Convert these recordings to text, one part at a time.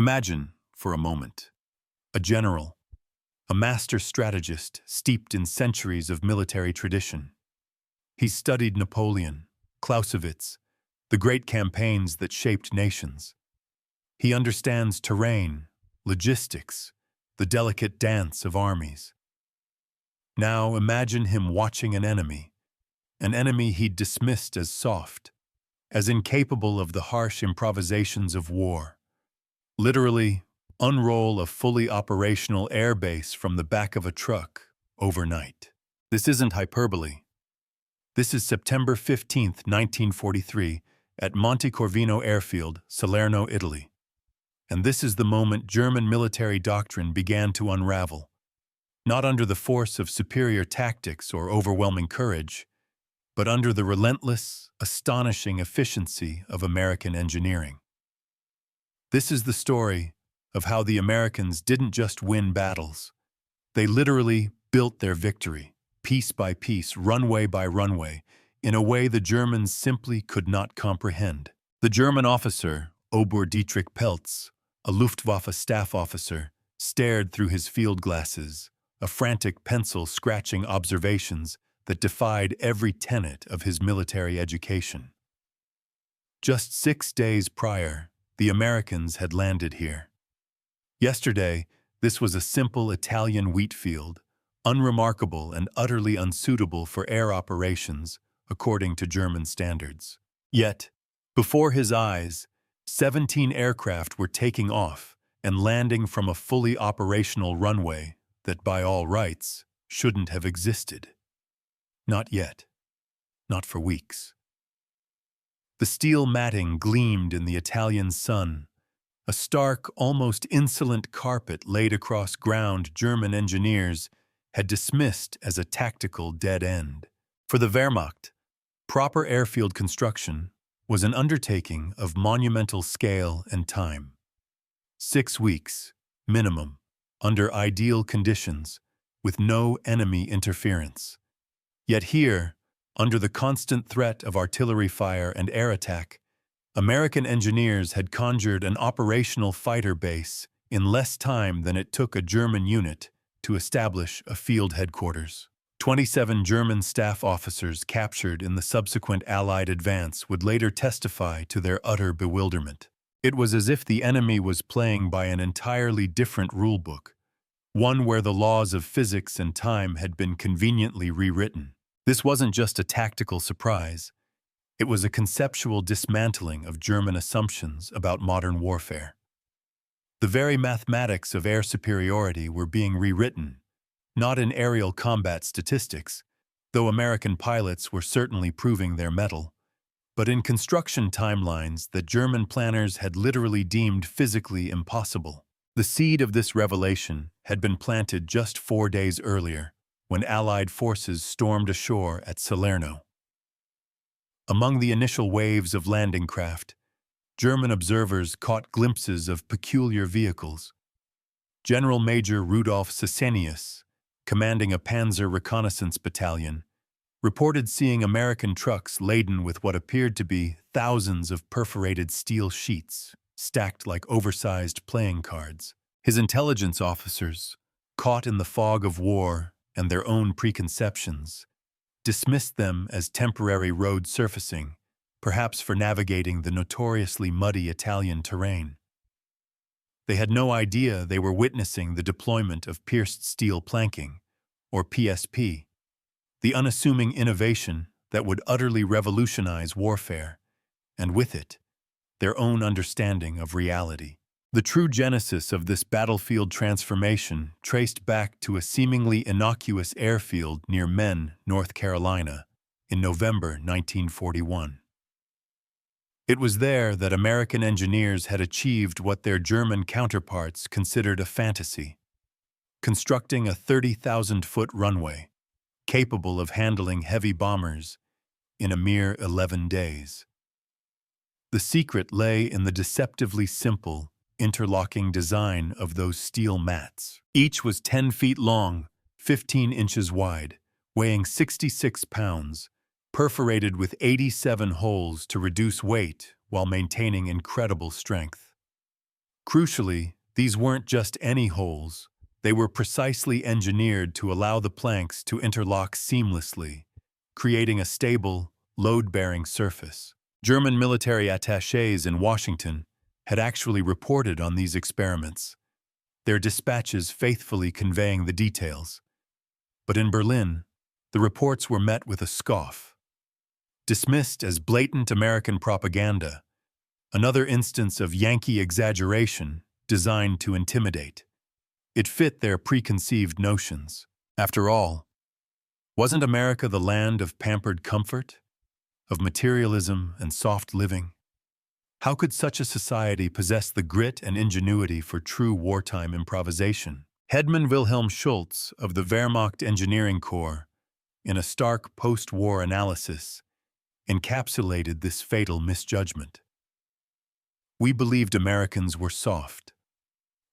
Imagine, for a moment, a general, a master strategist steeped in centuries of military tradition. He's studied Napoleon, Clausewitz, the great campaigns that shaped nations. He understands terrain, logistics, the delicate dance of armies. Now imagine him watching an enemy he'd dismissed as soft, as incapable of the harsh improvisations of war. Literally, unroll a fully operational airbase from the back of a truck overnight. This isn't hyperbole. This is September 15, 1943, at Monte Corvino Airfield, Salerno, Italy. And this is the moment German military doctrine began to unravel. Not under the force of superior tactics or overwhelming courage, but under the relentless, astonishing efficiency of American engineering. This is the story of how the Americans didn't just win battles. They literally built their victory, piece by piece, runway by runway, in a way the Germans simply could not comprehend. The German officer, Oberst Dietrich Peltz, a Luftwaffe staff officer, stared through his field glasses, a frantic pencil scratching observations that defied every tenet of his military education. Just 6 days prior, the Americans had landed here. Yesterday, this was a simple Italian wheat field, unremarkable and utterly unsuitable for air operations, according to German standards. Yet, before his eyes, 17 aircraft were taking off and landing from a fully operational runway that, by all rights, shouldn't have existed. Not yet. Not for weeks. The steel matting gleamed in the Italian sun, a stark, almost insolent carpet laid across ground German engineers had dismissed as a tactical dead end. For the Wehrmacht, proper airfield construction was an undertaking of monumental scale and time. 6 weeks, minimum, under ideal conditions, with no enemy interference. Yet here, under the constant threat of artillery fire and air attack, American engineers had conjured an operational fighter base in less time than it took a German unit to establish a field headquarters. 27 German staff officers captured in the subsequent Allied advance would later testify to their utter bewilderment. It was as if the enemy was playing by an entirely different rulebook, one where the laws of physics and time had been conveniently rewritten. This wasn't just a tactical surprise. It was a conceptual dismantling of German assumptions about modern warfare. The very mathematics of air superiority were being rewritten, not in aerial combat statistics, though American pilots were certainly proving their mettle, but in construction timelines that German planners had literally deemed physically impossible. The seed of this revelation had been planted just 4 days earlier, when Allied forces stormed ashore at Salerno. Among the initial waves of landing craft, German observers caught glimpses of peculiar vehicles. General Major Rudolf Sissenius, commanding a Panzer reconnaissance battalion, reported seeing American trucks laden with what appeared to be thousands of perforated steel sheets, stacked like oversized playing cards. His intelligence officers, caught in the fog of war and their own preconceptions, dismissed them as temporary road surfacing, perhaps for navigating the notoriously muddy Italian terrain. They had no idea they were witnessing the deployment of pierced steel planking, or PSP, the unassuming innovation that would utterly revolutionize warfare, and with it, their own understanding of reality. The true genesis of this battlefield transformation traced back to a seemingly innocuous airfield near Men, North Carolina, in November 1941. It was there that American engineers had achieved what their German counterparts considered a fantasy, constructing a 30,000-foot runway, capable of handling heavy bombers in a mere 11 days. The secret lay in the deceptively simple, interlocking design of those steel mats. Each was 10 feet long, 15 inches wide, weighing 66 pounds, perforated with 87 holes to reduce weight while maintaining incredible strength. Crucially, these weren't just any holes. They were precisely engineered to allow the planks to interlock seamlessly, creating a stable, load-bearing surface. German military attachés in Washington had actually reported on these experiments, their dispatches faithfully conveying the details. But in Berlin, the reports were met with a scoff. Dismissed as blatant American propaganda, another instance of Yankee exaggeration designed to intimidate. It fit their preconceived notions. After all, wasn't America the land of pampered comfort, of materialism and soft living? How could such a society possess the grit and ingenuity for true wartime improvisation? Hedman Wilhelm Schultz of the Wehrmacht Engineering Corps, in a stark post-war analysis, encapsulated this fatal misjudgment. We believed Americans were soft,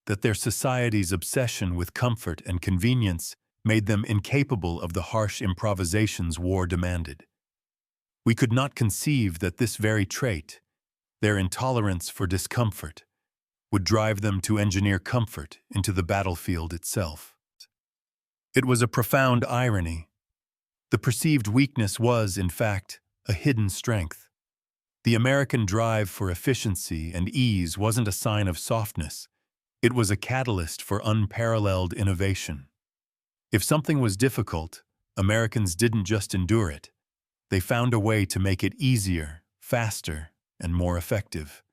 that their society's obsession with comfort and convenience made them incapable of the harsh improvisations war demanded. We could not conceive that this very trait, their intolerance for discomfort, would drive them to engineer comfort into the battlefield itself. It was a profound irony. The perceived weakness was, in fact, a hidden strength. The American drive for efficiency and ease wasn't a sign of softness. It was a catalyst for unparalleled innovation. If something was difficult, Americans didn't just endure it. They found a way to make it easier, faster, and more effective.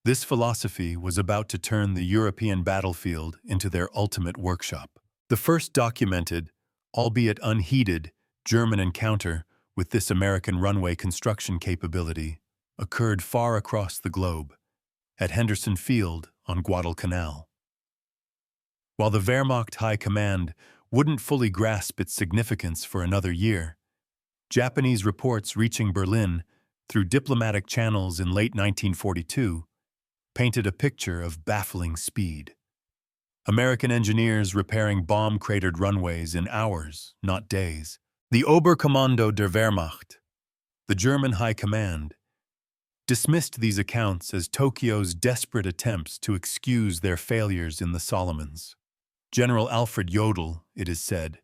This philosophy was about to turn the European battlefield into their ultimate workshop. The first documented, albeit unheeded, German encounter with this American runway construction capability occurred far across the globe, at Henderson Field on Guadalcanal. While the Wehrmacht High Command wouldn't fully grasp its significance for another year, Japanese reports reaching Berlin through diplomatic channels in late 1942 painted a picture of baffling speed. American engineers repairing bomb-cratered runways in hours, not days. The Oberkommando der Wehrmacht, the German High Command, dismissed these accounts as Tokyo's desperate attempts to excuse their failures in the Solomons. General Alfred Jodl, it is said,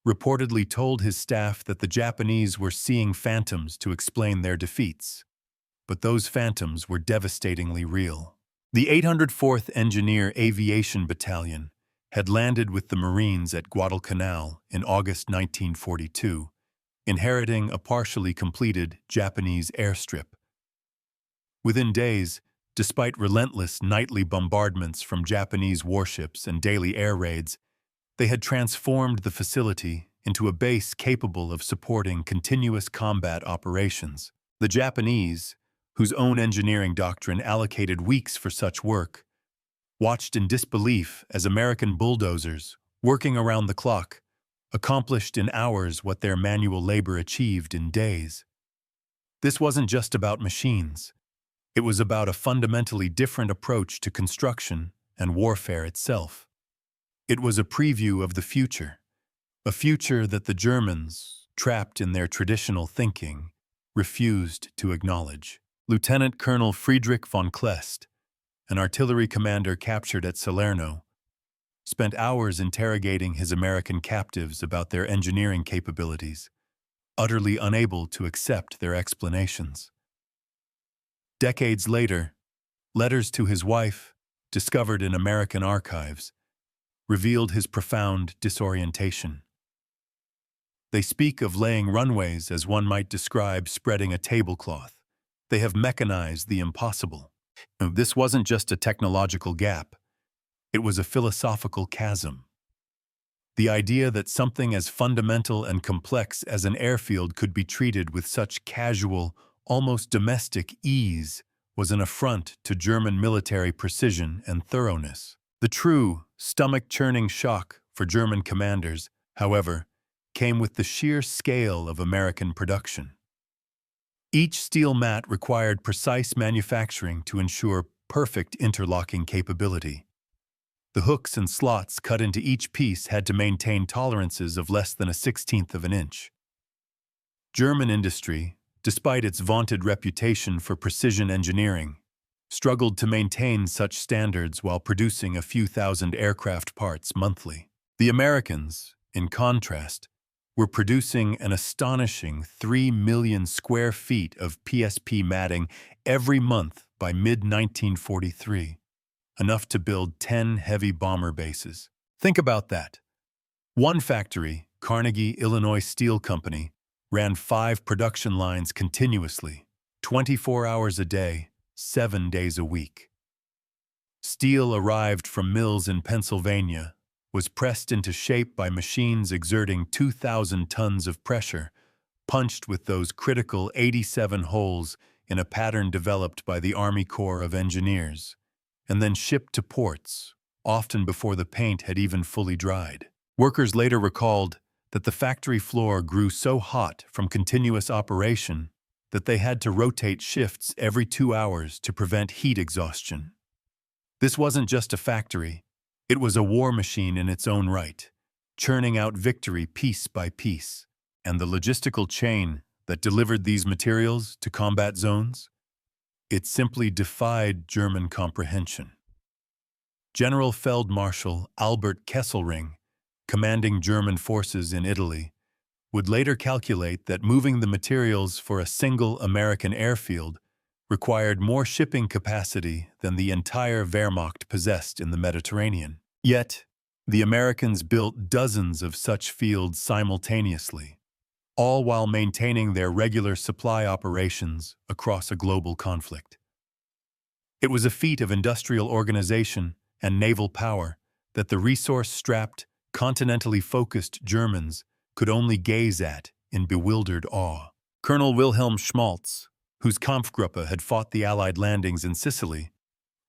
reportedly told his staff that the Japanese were seeing phantoms to explain their defeats. But those phantoms were devastatingly real. The 804th Engineer Aviation Battalion had landed with the Marines at Guadalcanal in August 1942, inheriting a partially completed Japanese airstrip. Within days, despite relentless nightly bombardments from Japanese warships and daily air raids, they had transformed the facility into a base capable of supporting continuous combat operations. The Japanese, whose own engineering doctrine allocated weeks for such work, watched in disbelief as American bulldozers, working around the clock, accomplished in hours what their manual labor achieved in days. This wasn't just about machines. It was about a fundamentally different approach to construction and warfare itself. It was a preview of the future, a future that the Germans, trapped in their traditional thinking, refused to acknowledge. Lieutenant Colonel Friedrich von Kleist, an artillery commander captured at Salerno, spent hours interrogating his American captives about their engineering capabilities, utterly unable to accept their explanations. Decades later, letters to his wife, discovered in American archives, revealed his profound disorientation. They speak of laying runways as one might describe spreading a tablecloth. They have mechanized the impossible. This wasn't just a technological gap. It was a philosophical chasm. The idea that something as fundamental and complex as an airfield could be treated with such casual, almost domestic ease was an affront to German military precision and thoroughness. The true, stomach-churning shock for German commanders, however, came with the sheer scale of American production. Each steel mat required precise manufacturing to ensure perfect interlocking capability. The hooks and slots cut into each piece had to maintain tolerances of less than a 1/16 of an inch. German industry, despite its vaunted reputation for precision engineering, struggled to maintain such standards while producing a few thousand aircraft parts monthly. The Americans, in contrast, were producing an astonishing 3 million square feet of PSP matting every month by mid-1943, enough to build 10 heavy bomber bases. Think about that. One factory, Carnegie Illinois Steel Company, ran 5 production lines continuously, 24 hours a day, 7 days a week. Steel arrived from mills in Pennsylvania, was pressed into shape by machines exerting 2,000 tons of pressure, punched with those critical 87 holes in a pattern developed by the Army Corps of Engineers, and then shipped to ports, often before the paint had even fully dried. Workers later recalled that the factory floor grew so hot from continuous operation that they had to rotate shifts every 2 hours to prevent heat exhaustion. This wasn't just a factory, it was a war machine in its own right, churning out victory piece by piece, and the logistical chain that delivered these materials to combat zones, it simply defied German comprehension. General Feldmarschall Albert Kesselring, commanding German forces in Italy, would later calculate that moving the materials for a single American airfield required more shipping capacity than the entire Wehrmacht possessed in the Mediterranean. Yet, the Americans built dozens of such fields simultaneously, all while maintaining their regular supply operations across a global conflict. It was a feat of industrial organization and naval power that the resource-strapped, continentally focused Germans could only gaze at in bewildered awe. Colonel Wilhelm Schmaltz, whose Kampfgruppe had fought the Allied landings in Sicily,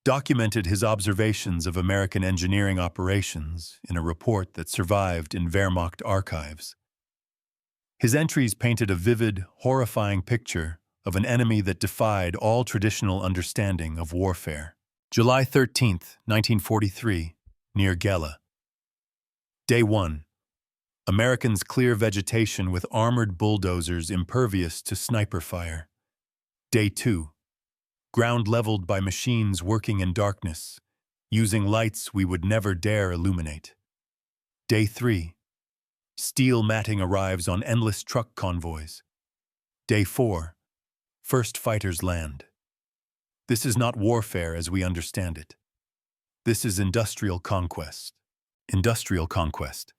documented his observations of American engineering operations in a report that survived in Wehrmacht archives. His entries painted a vivid, horrifying picture of an enemy that defied all traditional understanding of warfare. July 13, 1943, near Gela. Day 1. Americans clear vegetation with armored bulldozers impervious to sniper fire. Day 2. Ground leveled by machines working in darkness, using lights we would never dare illuminate. Day 3. Steel matting arrives on endless truck convoys. Day 4. First fighters land. This is not warfare as we understand it. This is industrial conquest. Industrial conquest.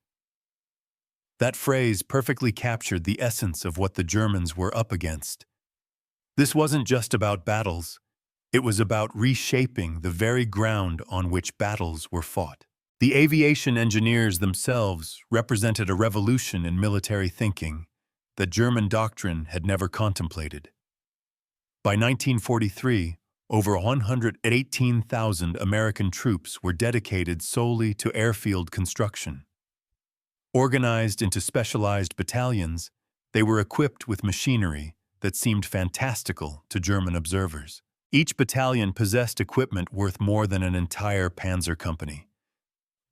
That phrase perfectly captured the essence of what the Germans were up against. This wasn't just about battles. It was about reshaping the very ground on which battles were fought. The aviation engineers themselves represented a revolution in military thinking that German doctrine had never contemplated. By 1943, over 118,000 American troops were dedicated solely to airfield construction. Organized into specialized battalions, they were equipped with machinery that seemed fantastical to German observers. Each battalion possessed equipment worth more than an entire panzer company.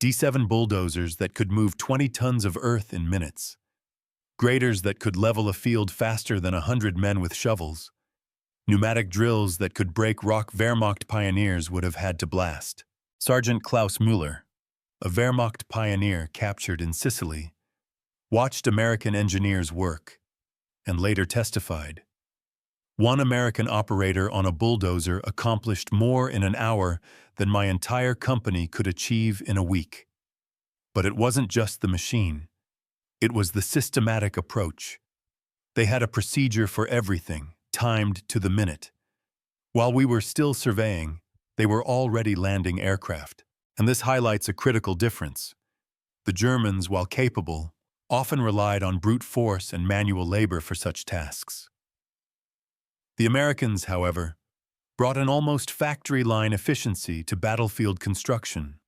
D7 bulldozers that could move 20 tons of earth in minutes. Graders that could level a field faster than 100 men with shovels. Pneumatic drills that could break rock Wehrmacht pioneers would have had to blast. Sergeant Klaus Müller, a Wehrmacht pioneer captured in Sicily, watched American engineers work and later testified. One American operator on a bulldozer accomplished more in an hour than my entire company could achieve in a week. But it wasn't just the machine. It was the systematic approach. They had a procedure for everything, timed to the minute. While we were still surveying, they were already landing aircraft. And this highlights a critical difference. The Germans, while capable, often relied on brute force and manual labor for such tasks. The Americans, however, brought an almost factory-line efficiency to battlefield construction,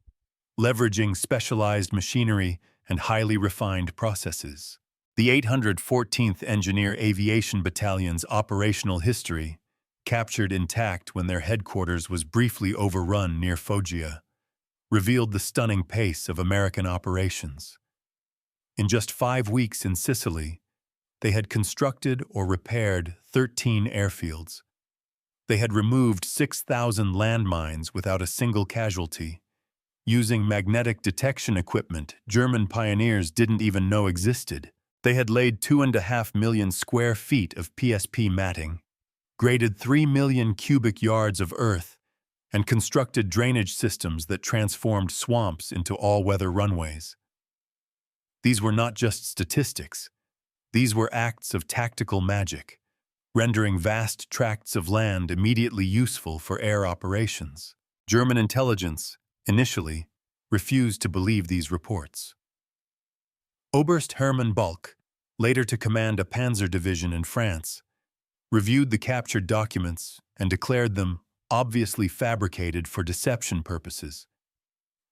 leveraging specialized machinery and highly refined processes. The 814th Engineer Aviation Battalion's operational history, captured intact when their headquarters was briefly overrun near Foggia, revealed the stunning pace of American operations. In just 5 weeks in Sicily, they had constructed or repaired 13 airfields, They had removed 6,000 landmines without a single casualty. Using magnetic detection equipment German pioneers didn't even know existed. They had laid 2.5 million square feet of PSP matting, graded 3 million cubic yards of earth, and constructed drainage systems that transformed swamps into all-weather runways. These were not just statistics. These were acts of tactical magic, rendering vast tracts of land immediately useful for air operations. German intelligence, initially, refused to believe these reports. Oberst Hermann Balck, later to command a panzer division in France, reviewed the captured documents and declared them obviously fabricated for deception purposes.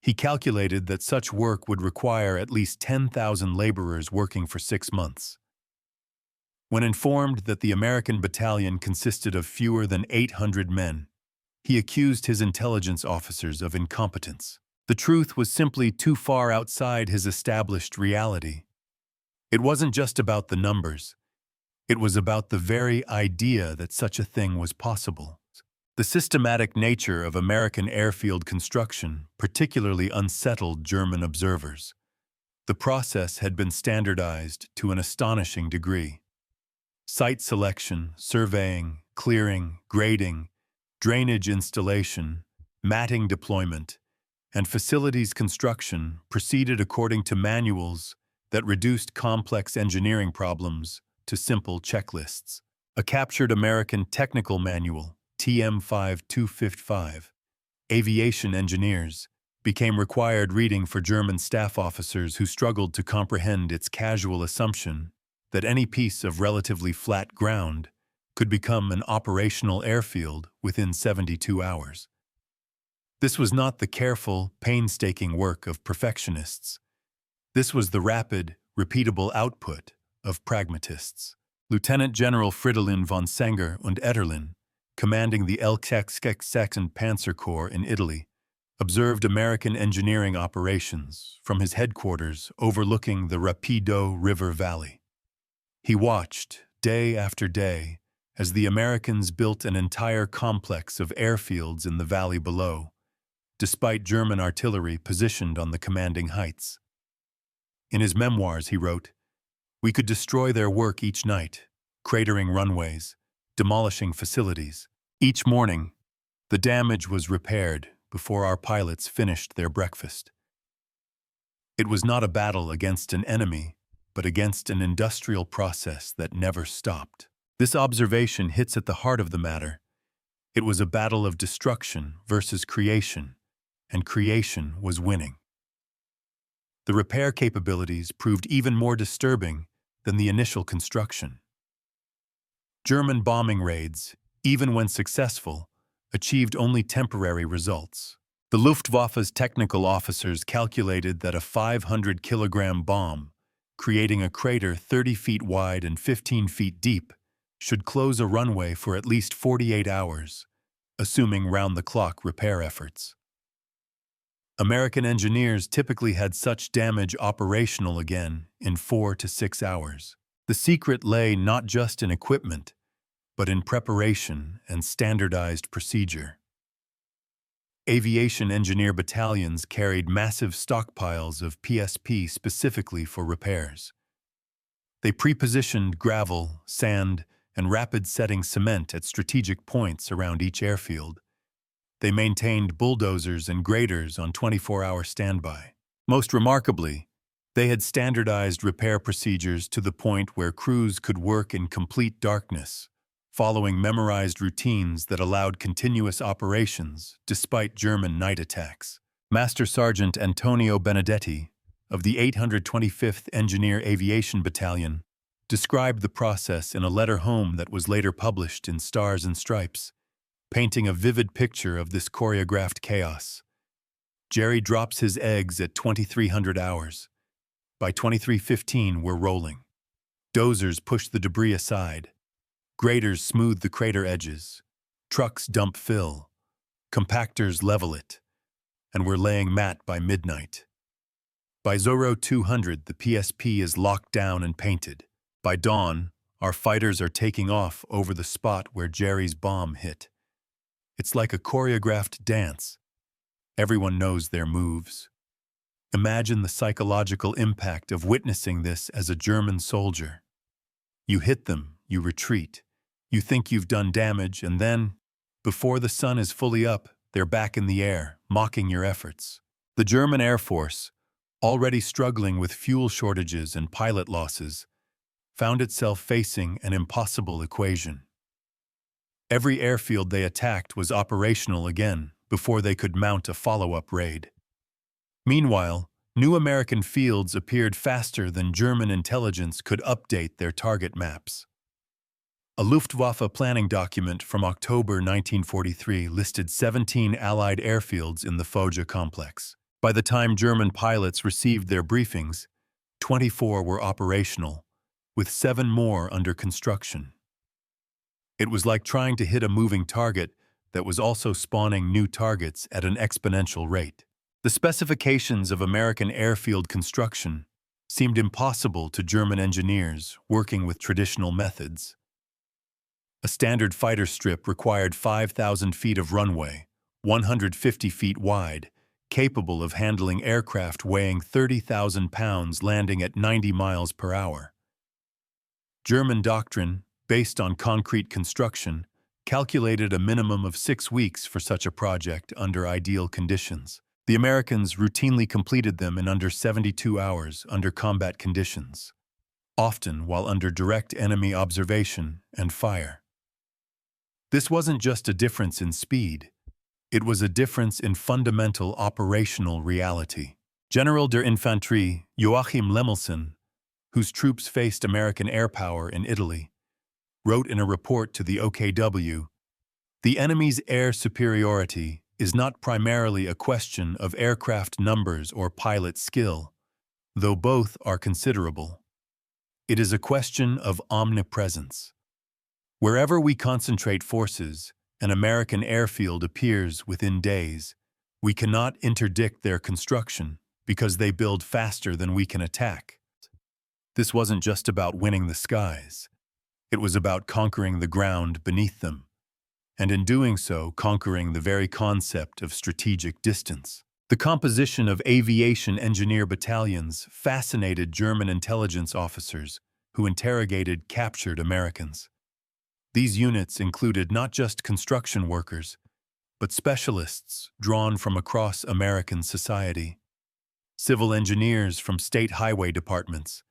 He calculated that such work would require at least 10,000 laborers working for 6 months. When informed that the American battalion consisted of fewer than 800 men, he accused his intelligence officers of incompetence. The truth was simply too far outside his established reality. It wasn't just about the numbers. It was about the very idea that such a thing was possible. The systematic nature of American airfield construction particularly unsettled German observers. The process had been standardized to an astonishing degree. Site selection, surveying, clearing, grading, drainage installation, matting deployment, and facilities construction proceeded according to manuals that reduced complex engineering problems to simple checklists. A captured American technical manual, TM5255, Aviation Engineers, became required reading for German staff officers who struggled to comprehend its casual assumption that any piece of relatively flat ground could become an operational airfield within 72 hours. This was not the careful, painstaking work of perfectionists. This was the rapid, repeatable output of pragmatists. Lieutenant General Fridolin von Senger und Etterlin, commanding the 2nd Panzer Corps in Italy, observed American engineering operations from his headquarters overlooking the Rapido River Valley. He watched, day after day, as the Americans built an entire complex of airfields in the valley below, despite German artillery positioned on the commanding heights. In his memoirs, he wrote, "We could destroy their work each night, cratering runways, demolishing facilities. Each morning, the damage was repaired before our pilots finished their breakfast." It was not a battle against an enemy, but against an industrial process that never stopped. This observation hits at the heart of the matter. It was a battle of destruction versus creation, and creation was winning. The repair capabilities proved even more disturbing than the initial construction. German bombing raids, even when successful, achieved only temporary results. The Luftwaffe's technical officers calculated that a 500-kilogram bomb, creating a crater 30 feet wide and 15 feet deep, should close a runway for at least 48 hours, assuming round-the-clock repair efforts. American engineers typically had such damage operational again in 4 to 6 hours. The secret lay not just in equipment, but in preparation and standardized procedure. Aviation engineer battalions carried massive stockpiles of PSP specifically for repairs. They pre-positioned gravel, sand, and rapid-setting cement at strategic points around each airfield. They maintained bulldozers and graders on 24-hour standby. Most remarkably, they had standardized repair procedures to the point where crews could work in complete darkness, following memorized routines that allowed continuous operations despite German night attacks. Master Sergeant Antonio Benedetti of the 825th Engineer Aviation Battalion described the process in a letter home that was later published in Stars and Stripes, painting a vivid picture of this choreographed chaos. Jerry drops his eggs at 2300 hours. By 2315, we're rolling. Dozers push the debris aside. Graders smooth the crater edges. Trucks dump fill. Compactors level it. And we're laying mat by midnight. By 0200, the PSP is locked down and painted. By dawn, our fighters are taking off over the spot where Jerry's bomb hit. It's like a choreographed dance. Everyone knows their moves. Imagine the psychological impact of witnessing this as a German soldier. You hit them, you retreat. You think you've done damage, and then, before the sun is fully up, they're back in the air, mocking your efforts. The German Air Force, already struggling with fuel shortages and pilot losses, found itself facing an impossible equation. Every airfield they attacked was operational again before they could mount a follow-up raid. Meanwhile, new American fields appeared faster than German intelligence could update their target maps. A Luftwaffe planning document from October 1943 listed 17 Allied airfields in the Foggia complex. By the time German pilots received their briefings, 24 were operational, with 7 more under construction. It was like trying to hit a moving target that was also spawning new targets at an exponential rate. The specifications of American airfield construction seemed impossible to German engineers working with traditional methods. A standard fighter strip required 5,000 feet of runway, 150 feet wide, capable of handling aircraft weighing 30,000 pounds landing at 90 miles per hour. German doctrine, based on concrete construction, calculated a minimum of 6 weeks for such a project under ideal conditions. The Americans routinely completed them in under 72 hours under combat conditions, often while under direct enemy observation and fire. This wasn't just a difference in speed. It was a difference in fundamental operational reality. General der Infanterie Joachim Lemmelsen, whose troops faced American air power in Italy, wrote in a report to the OKW, "The enemy's air superiority is not primarily a question of aircraft numbers or pilot skill, though both are considerable. It is a question of omnipresence. Wherever we concentrate forces, an American airfield appears within days. We cannot interdict their construction because they build faster than we can attack." This wasn't just about winning the skies. It was about conquering the ground beneath them, and in doing so, conquering the very concept of strategic distance. The composition of aviation engineer battalions fascinated German intelligence officers who interrogated captured Americans. These units included not just construction workers, but specialists drawn from across American society. Civil engineers from state highway departments,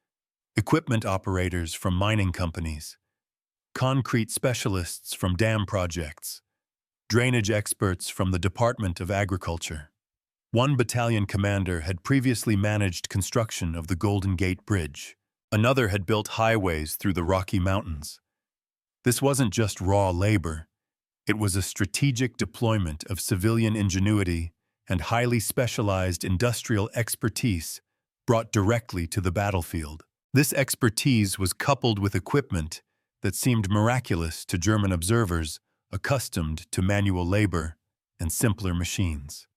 equipment operators from mining companies, concrete specialists from dam projects, drainage experts from the Department of Agriculture. One battalion commander had previously managed construction of the Golden Gate Bridge. Another had built highways through the Rocky Mountains. This wasn't just raw labor. It was a strategic deployment of civilian ingenuity and highly specialized industrial expertise brought directly to the battlefield. This expertise was coupled with equipment that seemed miraculous to German observers accustomed to manual labor and simpler machines.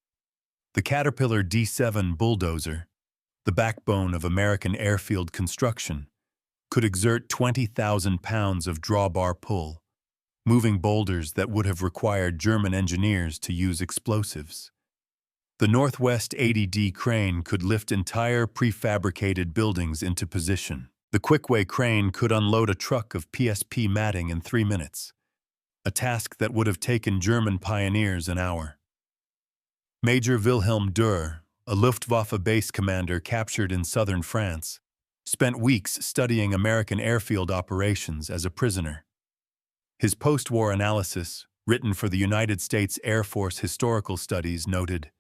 The Caterpillar D7 bulldozer, the backbone of American airfield construction, could exert 20,000 pounds of drawbar pull, moving boulders that would have required German engineers to use explosives. The Northwest 80D crane could lift entire prefabricated buildings into position. The Quickway crane could unload a truck of PSP matting in 3 minutes, a task that would have taken German pioneers an hour. Major Wilhelm Dürr, a Luftwaffe base commander captured in southern France, spent weeks studying American airfield operations as a prisoner. His post-war analysis, written for the United States Air Force Historical Studies, noted,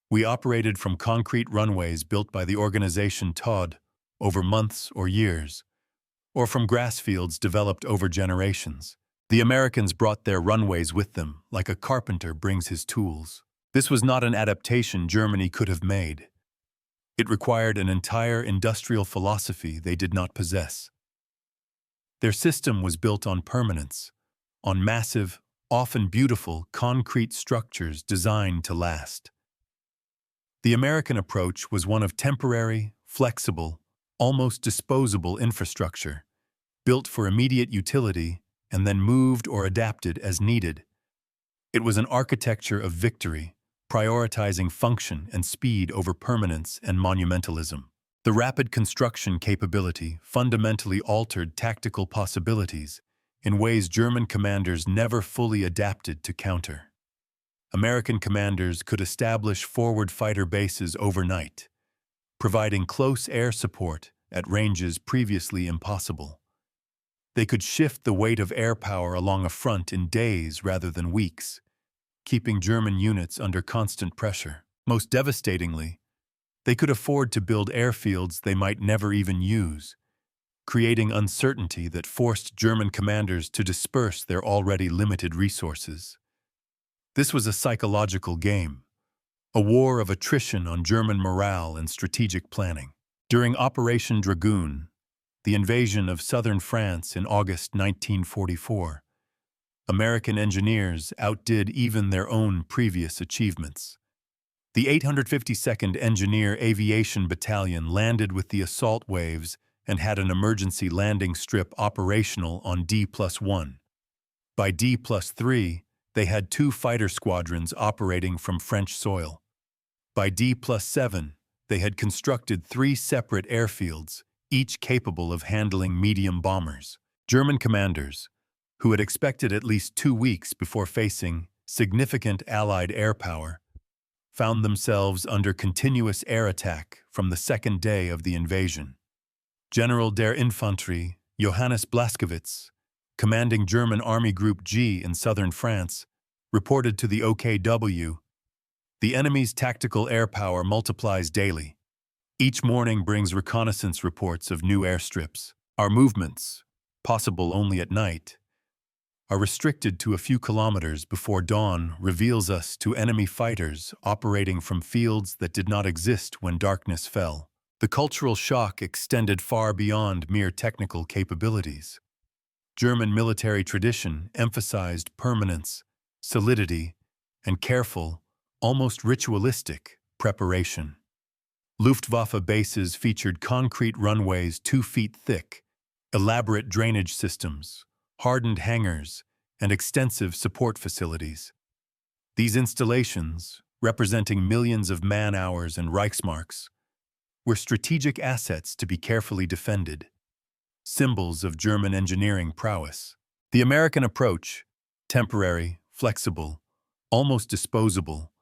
"We operated from concrete runways built by the organization Todd over months or years, or from grass fields developed over generations. The Americans brought their runways with them, like a carpenter brings his tools. This was not an adaptation Germany could have made. It required an entire industrial philosophy they did not possess. Their system was built on permanence, on massive, often beautiful, concrete structures designed to last. The American approach was one of temporary, flexible, almost disposable infrastructure, built for immediate utility and then moved or adapted as needed. It was an architecture of victory, prioritizing function and speed over permanence and monumentalism. The rapid construction capability fundamentally altered tactical possibilities in ways German commanders never fully adapted to counter. American commanders could establish forward fighter bases overnight, providing close air support at ranges previously impossible. They could shift the weight of air power along a front in days rather than weeks, keeping German units under constant pressure. Most devastatingly, they could afford to build airfields they might never even use, creating uncertainty that forced German commanders to disperse their already limited resources. This was a psychological game, a war of attrition on German morale and strategic planning. During Operation Dragoon, the invasion of southern France in August 1944, American engineers outdid even their own previous achievements. The 852nd Engineer Aviation Battalion landed with the assault waves and had an emergency landing strip operational on D+1. By D+3, they had 2 fighter squadrons operating from French soil. By D+7, they had constructed 3 separate airfields, each capable of handling medium bombers. German commanders, who had expected at least 2 weeks before facing significant Allied air power, found themselves under continuous air attack from the second day of the invasion. General der Infanterie Johannes Blaskowitz, commanding German Army Group G in southern France, reported to the OKW, "The enemy's tactical air power multiplies daily. Each morning brings reconnaissance reports of new airstrips. Our movements, possible only at night, are restricted to a few kilometers before dawn reveals us to enemy fighters operating from fields that did not exist when darkness fell." The cultural shock extended far beyond mere technical capabilities. German military tradition emphasized permanence, solidity, and careful, almost ritualistic, preparation. Luftwaffe bases featured concrete runways 2 feet thick, elaborate drainage systems, hardened hangars, and extensive support facilities. These installations, representing millions of man-hours and Reichsmarks, were strategic assets to be carefully defended, symbols of German engineering prowess. The American approach, temporary, flexible, almost disposable,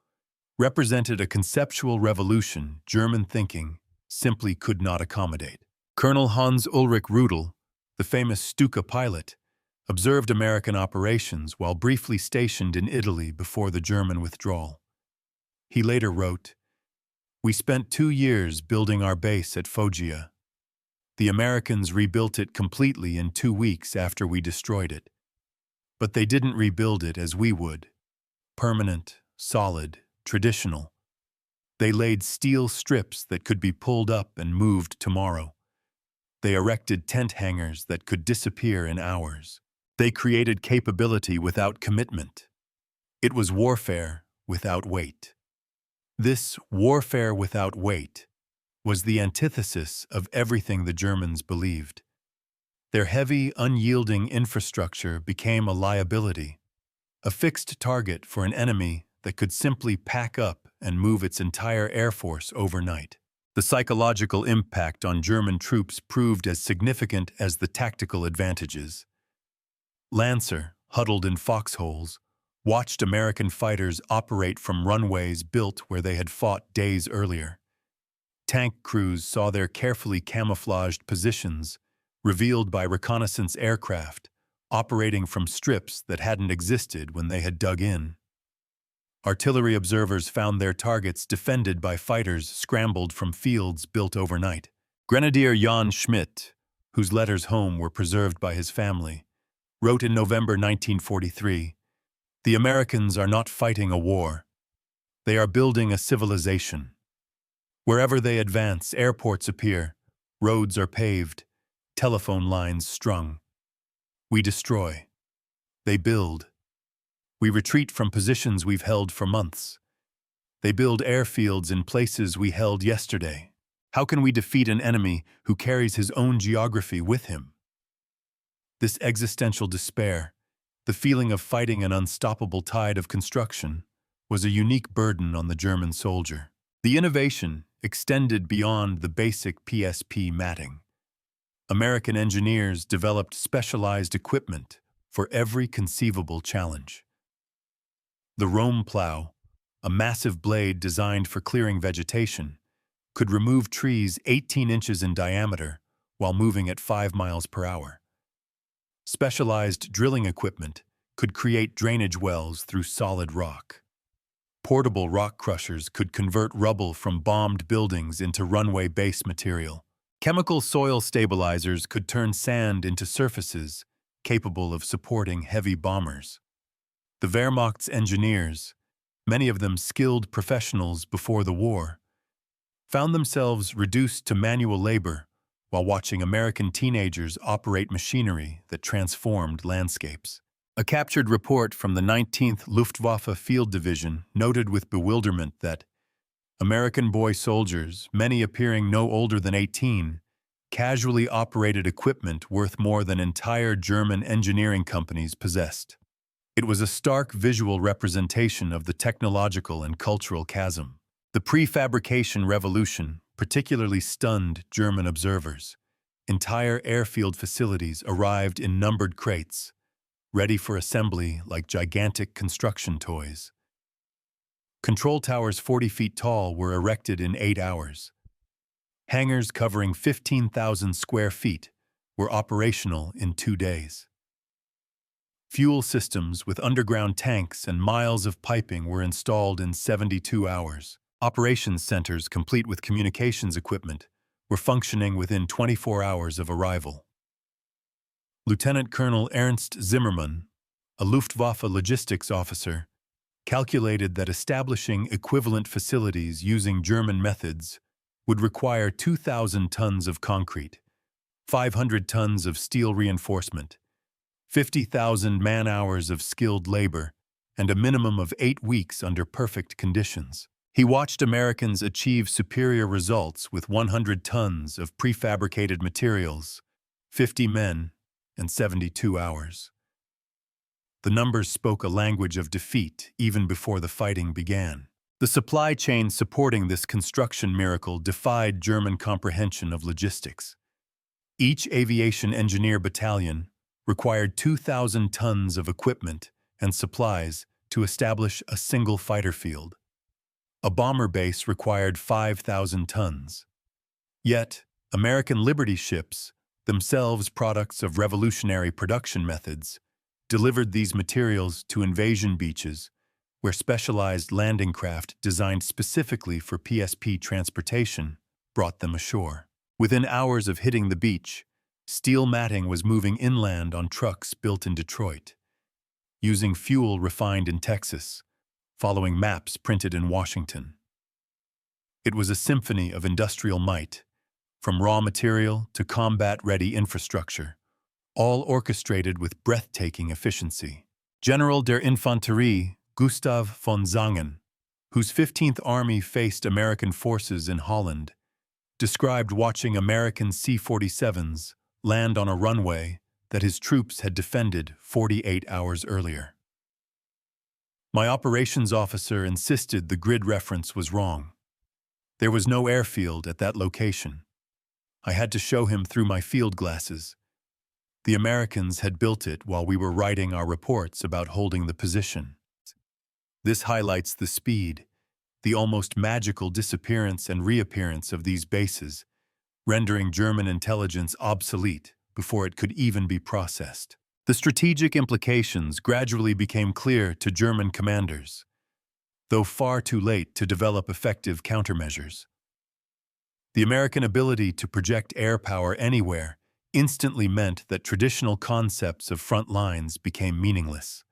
represented a conceptual revolution German thinking simply could not accommodate. Colonel Hans Ulrich Rudel, the famous Stuka pilot, observed American operations while briefly stationed in Italy before the German withdrawal. He later wrote, "We spent 2 years building our base at Foggia. The Americans rebuilt it completely in 2 weeks after we destroyed it. But they didn't rebuild it as we would. Permanent, solid, traditional. They laid steel strips that could be pulled up and moved tomorrow. They erected tent hangars that could disappear in hours. They created capability without commitment. It was warfare without weight." This warfare without weight was the antithesis of everything the Germans believed. Their heavy, unyielding infrastructure became a liability, a fixed target for an enemy that could simply pack up and move its entire air force overnight. The psychological impact on German troops proved as significant as the tactical advantages. Lancer, huddled in foxholes, watched American fighters operate from runways built where they had fought days earlier. Tank crews saw their carefully camouflaged positions, revealed by reconnaissance aircraft, operating from strips that hadn't existed when they had dug in. Artillery observers found their targets defended by fighters scrambled from fields built overnight. Grenadier Jan Schmidt, whose letters home were preserved by his family, wrote in November 1943, "The Americans are not fighting a war. They are building a civilization. Wherever they advance, airports appear, roads are paved, telephone lines strung. We destroy. They build. We retreat from positions we've held for months. They build airfields in places we held yesterday. How can we defeat an enemy who carries his own geography with him?" This existential despair, The feeling of fighting an unstoppable tide of construction was a unique burden on the German soldier. The innovation extended beyond the basic PSP matting. American engineers developed specialized equipment for every conceivable challenge. The Rome plow, a massive blade designed for clearing vegetation, could remove trees 18 inches in diameter while moving at 5 miles per hour. Specialized drilling equipment could create drainage wells through solid rock. Portable rock crushers could convert rubble from bombed buildings into runway base material. Chemical soil stabilizers could turn sand into surfaces capable of supporting heavy bombers. The Wehrmacht's engineers, many of them skilled professionals before the war, found themselves reduced to manual labor while watching American teenagers operate machinery that transformed landscapes. A captured report from the 19th Luftwaffe Field Division noted with bewilderment that American boy soldiers, many appearing no older than 18, casually operated equipment worth more than entire German engineering companies possessed. It was a stark visual representation of the technological and cultural chasm. The prefabrication revolution particularly stunned German observers. Entire airfield facilities arrived in numbered crates, ready for assembly like gigantic construction toys. Control towers 40 feet tall were erected in 8 hours. Hangars covering 15,000 square feet were operational in 2 days. Fuel systems with underground tanks and miles of piping were installed in 72 hours. Operations centers complete with communications equipment were functioning within 24 hours of arrival. Lieutenant Colonel Ernst Zimmermann, a Luftwaffe logistics officer, calculated that establishing equivalent facilities using German methods would require 2,000 tons of concrete, 500 tons of steel reinforcement, 50,000 man-hours of skilled labor, and a minimum of 8 weeks under perfect conditions. He watched Americans achieve superior results with 100 tons of prefabricated materials, 50 men, and 72 hours. The numbers spoke a language of defeat even before the fighting began. The supply chain supporting this construction miracle defied German comprehension of logistics. Each aviation engineer battalion required 2,000 tons of equipment and supplies to establish a single fighter field. A bomber base required 5,000 tons. Yet, American Liberty ships, themselves products of revolutionary production methods, delivered these materials to invasion beaches where specialized landing craft designed specifically for PSP transportation brought them ashore. Within hours of hitting the beach, steel matting was moving inland on trucks built in Detroit, using fuel refined in Texas, following maps printed in Washington. It was a symphony of industrial might, from raw material to combat-ready infrastructure, all orchestrated with breathtaking efficiency. General der Infanterie Gustav von Zangen, whose 15th Army faced American forces in Holland, described watching American C-47s land on a runway that his troops had defended 48 hours earlier. My operations officer insisted the grid reference was wrong. There was no airfield at that location. I had to show him through my field glasses. The Americans had built it while we were writing our reports about holding the position. This highlights the speed, the almost magical disappearance and reappearance of these bases, rendering German intelligence obsolete before it could even be processed. The strategic implications gradually became clear to German commanders, though far too late to develop effective countermeasures. The American ability to project air power anywhere instantly meant that traditional concepts of front lines became meaningless.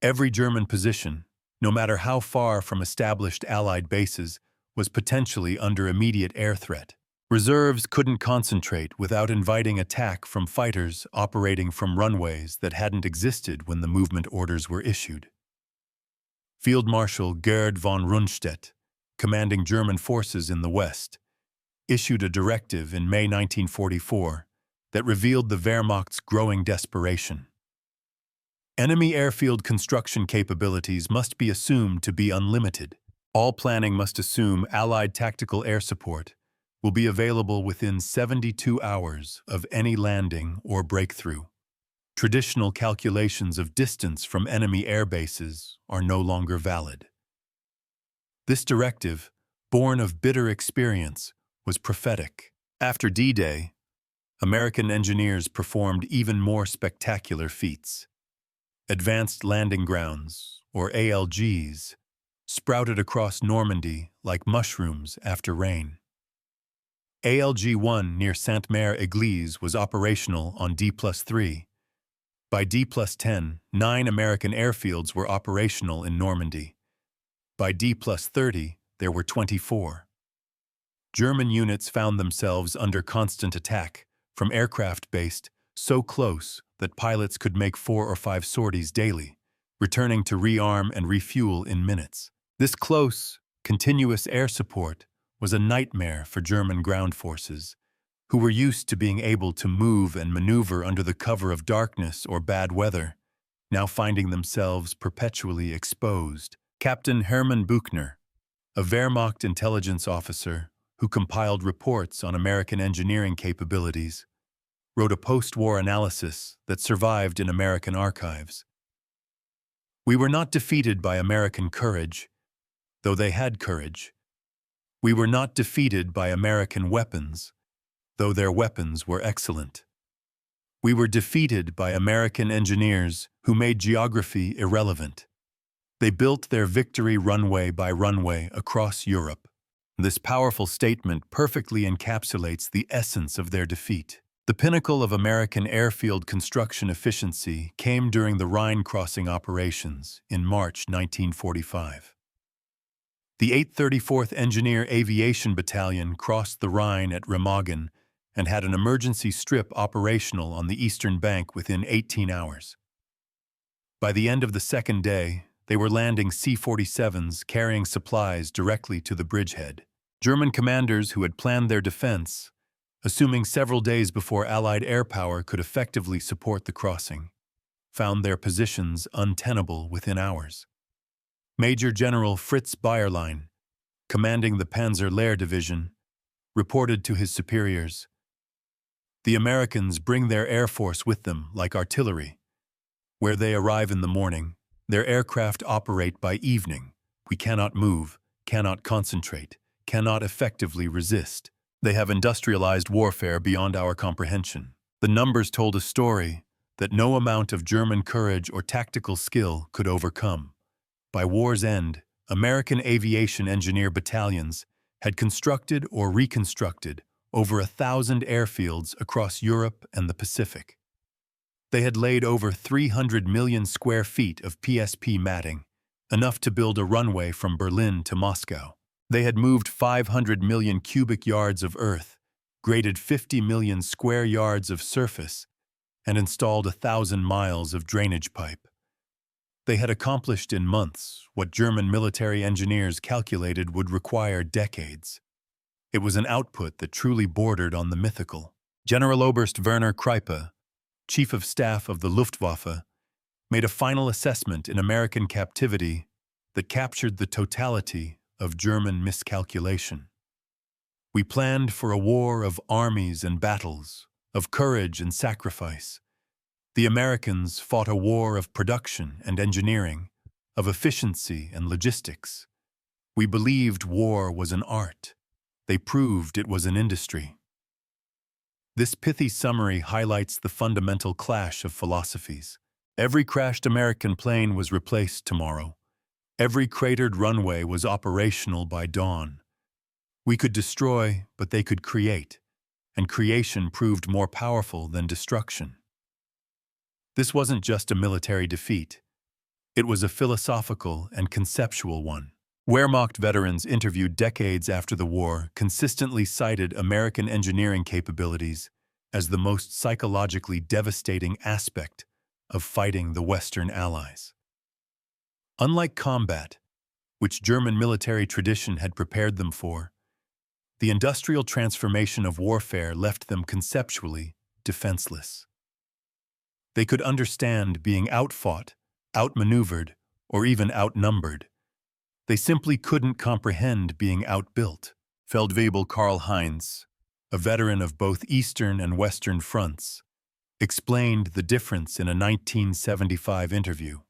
Every German position, no matter how far from established Allied bases, was potentially under immediate air threat. Reserves couldn't concentrate without inviting attack from fighters operating from runways that hadn't existed when the movement orders were issued. Field Marshal Gerd von Rundstedt, commanding German forces in the West, issued a directive in May 1944 that revealed the Wehrmacht's growing desperation. Enemy airfield construction capabilities must be assumed to be unlimited. All planning must assume Allied tactical air support will be available within 72 hours of any landing or breakthrough. Traditional calculations of distance from enemy airbases are no longer valid. This directive, born of bitter experience, was prophetic. After D-Day, American engineers performed even more spectacular feats. Advanced landing grounds, or ALGs, sprouted across Normandy like mushrooms after rain. ALG-1 near Sainte-Mère-Église was operational on D+3. By D+10, 9 American airfields were operational in Normandy. By D+30, there were 24. German units found themselves under constant attack from aircraft based so close that pilots could make 4 or 5 sorties daily, returning to rearm and refuel in minutes. This close, continuous air support was a nightmare for German ground forces, who were used to being able to move and maneuver under the cover of darkness or bad weather, now finding themselves perpetually exposed. Captain Hermann Buchner, a Wehrmacht intelligence officer who compiled reports on American engineering capabilities, wrote a post-war analysis that survived in American archives. We were not defeated by American courage, though they had courage. We were not defeated by American weapons, though their weapons were excellent. We were defeated by American engineers who made geography irrelevant. They built their victory runway by runway across Europe. This powerful statement perfectly encapsulates the essence of their defeat. The pinnacle of American airfield construction efficiency came during the Rhine crossing operations in March 1945. The 834th Engineer Aviation Battalion crossed the Rhine at Remagen and had an emergency strip operational on the eastern bank within 18 hours. By the end of the second day, they were landing C-47s carrying supplies directly to the bridgehead. German commanders who had planned their defense, assuming several days before Allied air power could effectively support the crossing, found their positions untenable within hours. Major General Fritz Bayerlein, commanding the Panzer Lehr Division, reported to his superiors, "The Americans bring their air force with them like artillery. Where they arrive in the morning, their aircraft operate by evening. We cannot move, cannot concentrate, cannot effectively resist. They have industrialized warfare beyond our comprehension." The numbers told a story that no amount of German courage or tactical skill could overcome. By war's end, American aviation engineer battalions had constructed or reconstructed over 1,000 airfields across Europe and the Pacific. They had laid over 300 million square feet of PSP matting, enough to build a runway from Berlin to Moscow. They had moved 500 million cubic yards of earth, graded 50 million square yards of surface, and installed 1,000 miles of drainage pipe. They had accomplished in months what German military engineers calculated would require decades. It was an output that truly bordered on the mythical. General Oberst Werner Kreipe, Chief of Staff of the Luftwaffe, made a final assessment in American captivity that captured the totality of German miscalculation. "We planned for a war of armies and battles, of courage and sacrifice. The Americans fought a war of production and engineering, of efficiency and logistics. We believed war was an art. They proved it was an industry." This pithy summary highlights the fundamental clash of philosophies. Every crashed American plane was replaced tomorrow. Every cratered runway was operational by dawn. We could destroy, but they could create, and creation proved more powerful than destruction. This wasn't just a military defeat. It was a philosophical and conceptual one. Wehrmacht veterans interviewed decades after the war consistently cited American engineering capabilities as the most psychologically devastating aspect of fighting the Western Allies. Unlike combat, which German military tradition had prepared them for, the industrial transformation of warfare left them conceptually defenseless. They could understand being outfought, outmaneuvered, or even outnumbered. They simply couldn't comprehend being outbuilt. Feldwebel Karl-Heinz, a veteran of both Eastern and Western fronts, explained the difference in a 1975 interview.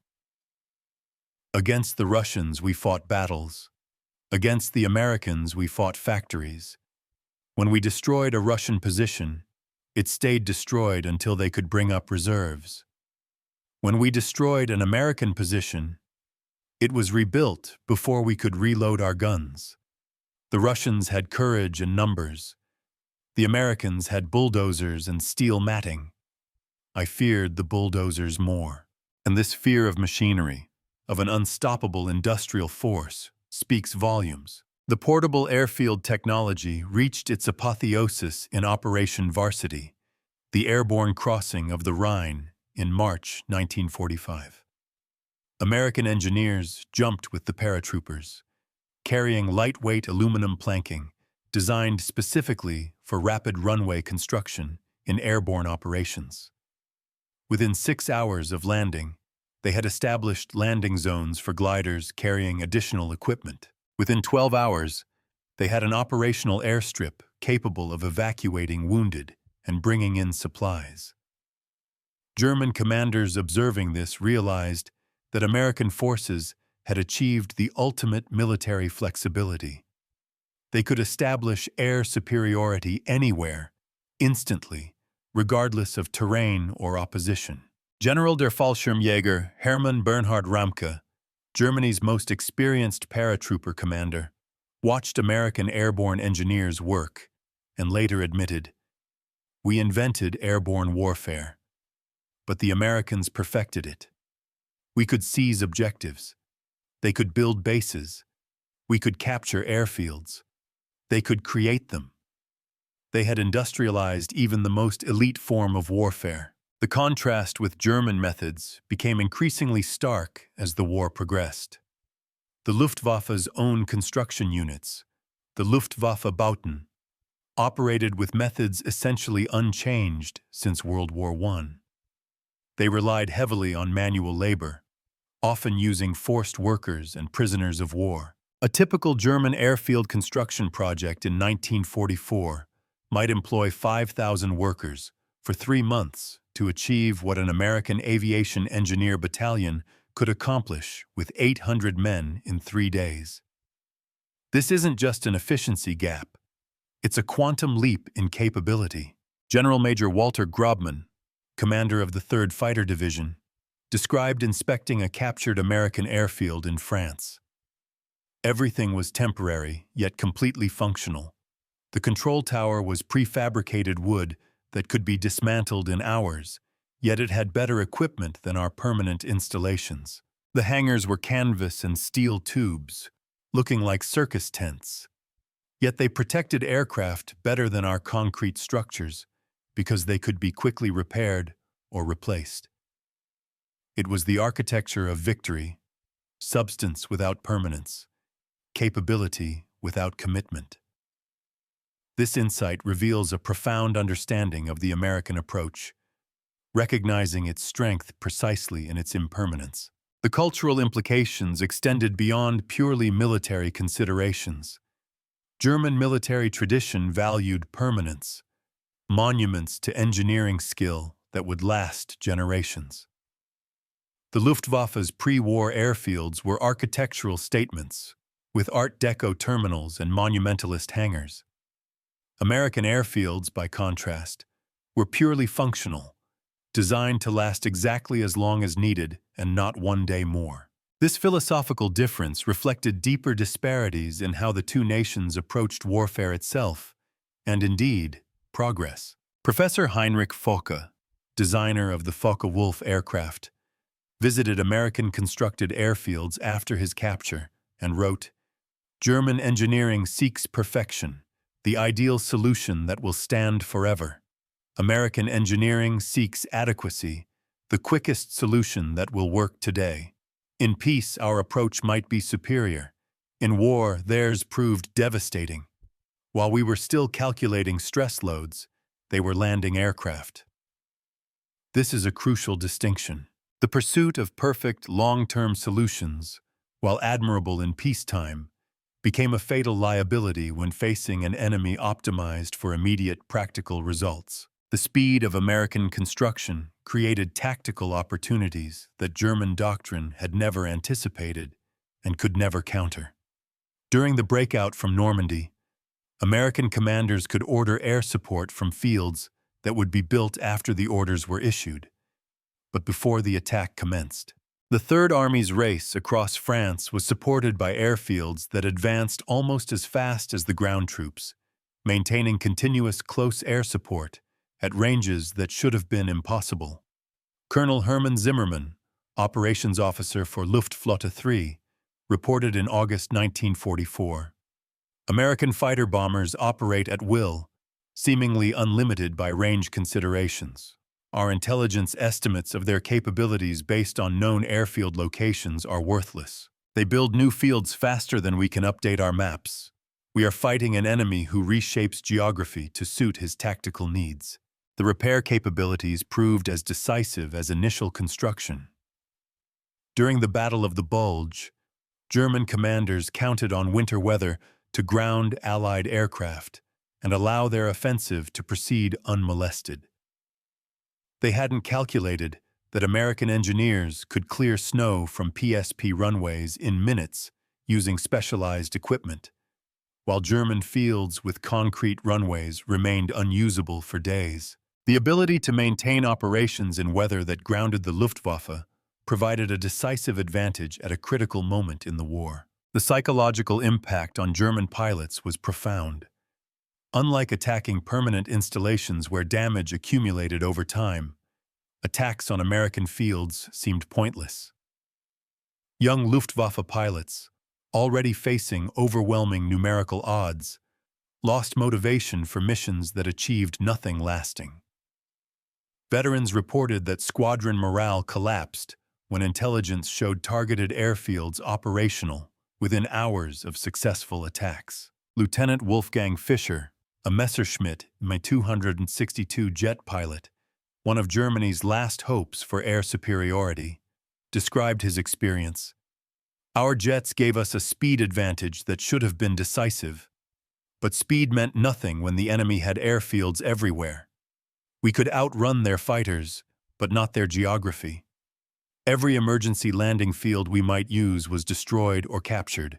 Against the Russians, we fought battles. Against the Americans, we fought factories. When we destroyed a Russian position, it stayed destroyed until they could bring up reserves. When we destroyed an American position, it was rebuilt before we could reload our guns. The Russians had courage and numbers. The Americans had bulldozers and steel matting. I feared the bulldozers more. And this fear of machinery, of an unstoppable industrial force, speaks volumes. The portable airfield technology reached its apotheosis in Operation Varsity, the airborne crossing of the Rhine in March 1945. American engineers jumped with the paratroopers, carrying lightweight aluminum planking designed specifically for rapid runway construction in airborne operations. Within 6 hours of landing, they had established landing zones for gliders carrying additional equipment. Within 12 hours, they had an operational airstrip capable of evacuating wounded and bringing in supplies. German commanders observing this realized that American forces had achieved the ultimate military flexibility. They could establish air superiority anywhere, instantly, regardless of terrain or opposition. General der Fallschirmjäger Hermann Bernhard Ramke, Germany's most experienced paratrooper commander, watched American airborne engineers work and later admitted, "We invented airborne warfare, but the Americans perfected it. We could seize objectives. They could build bases. We could capture airfields. They could create them. They had industrialized even the most elite form of warfare." The contrast with German methods became increasingly stark as the war progressed. The Luftwaffe's own construction units, the Luftwaffe-Bauten, operated with methods essentially unchanged since World War I. They relied heavily on manual labor, often using forced workers and prisoners of war. A typical German airfield construction project in 1944 might employ 5,000 workers for 3 months to achieve what an American aviation engineer battalion could accomplish with 800 men in 3 days. This isn't just an efficiency gap. It's a quantum leap in capability. General Major Walter Grobman, commander of the 3rd Fighter Division, described inspecting a captured American airfield in France. Everything was temporary, yet completely functional. The control tower was prefabricated wood that could be dismantled in hours, yet it had better equipment than our permanent installations. The hangars were canvas and steel tubes, looking like circus tents. Yet they protected aircraft better than our concrete structures because they could be quickly repaired or replaced. It was the architecture of victory, substance without permanence, capability without commitment. This insight reveals a profound understanding of the American approach, recognizing its strength precisely in its impermanence. The cultural implications extended beyond purely military considerations. German military tradition valued permanence, monuments to engineering skill that would last generations. The Luftwaffe's pre-war airfields were architectural statements, with Art Deco terminals and monumentalist hangars. American airfields, by contrast, were purely functional, designed to last exactly as long as needed and not one day more. This philosophical difference reflected deeper disparities in how the two nations approached warfare itself, and indeed, progress. Professor Heinrich Focke, designer of the Focke-Wulf aircraft, visited American-constructed airfields after his capture and wrote, "German engineering seeks perfection, the ideal solution that will stand forever. American engineering seeks adequacy, the quickest solution that will work today. In peace, our approach might be superior. In war, theirs proved devastating. While we were still calculating stress loads, they were landing aircraft." This is a crucial distinction. The pursuit of perfect, long-term solutions, while admirable in peacetime, became a fatal liability when facing an enemy optimized for immediate practical results. The speed of American construction created tactical opportunities that German doctrine had never anticipated and could never counter. During the breakout from Normandy, American commanders could order air support from fields that would be built after the orders were issued, but before the attack commenced. The Third Army's race across France was supported by airfields that advanced almost as fast as the ground troops, maintaining continuous close air support at ranges that should have been impossible. Colonel Hermann Zimmermann, operations officer for Luftflotte 3, reported in August 1944. American fighter bombers operate at will, seemingly unlimited by range considerations. Our intelligence estimates of their capabilities based on known airfield locations are worthless. They build new fields faster than we can update our maps. We are fighting an enemy who reshapes geography to suit his tactical needs. The repair capabilities proved as decisive as initial construction. During the Battle of the Bulge, German commanders counted on winter weather to ground Allied aircraft and allow their offensive to proceed unmolested. They hadn't calculated that American engineers could clear snow from PSP runways in minutes using specialized equipment, while German fields with concrete runways remained unusable for days. The ability to maintain operations in weather that grounded the Luftwaffe provided a decisive advantage at a critical moment in the war. The psychological impact on German pilots was profound. Unlike attacking permanent installations where damage accumulated over time, attacks on American fields seemed pointless. Young Luftwaffe pilots, already facing overwhelming numerical odds, lost motivation for missions that achieved nothing lasting. Veterans reported that squadron morale collapsed when intelligence showed targeted airfields operational within hours of successful attacks. Lieutenant Wolfgang Fischer, a Messerschmitt Mi-262 jet pilot, one of Germany's last hopes for air superiority, described his experience. Our jets gave us a speed advantage that should have been decisive, but speed meant nothing when the enemy had airfields everywhere. We could outrun their fighters, but not their geography. Every emergency landing field we might use was destroyed or captured.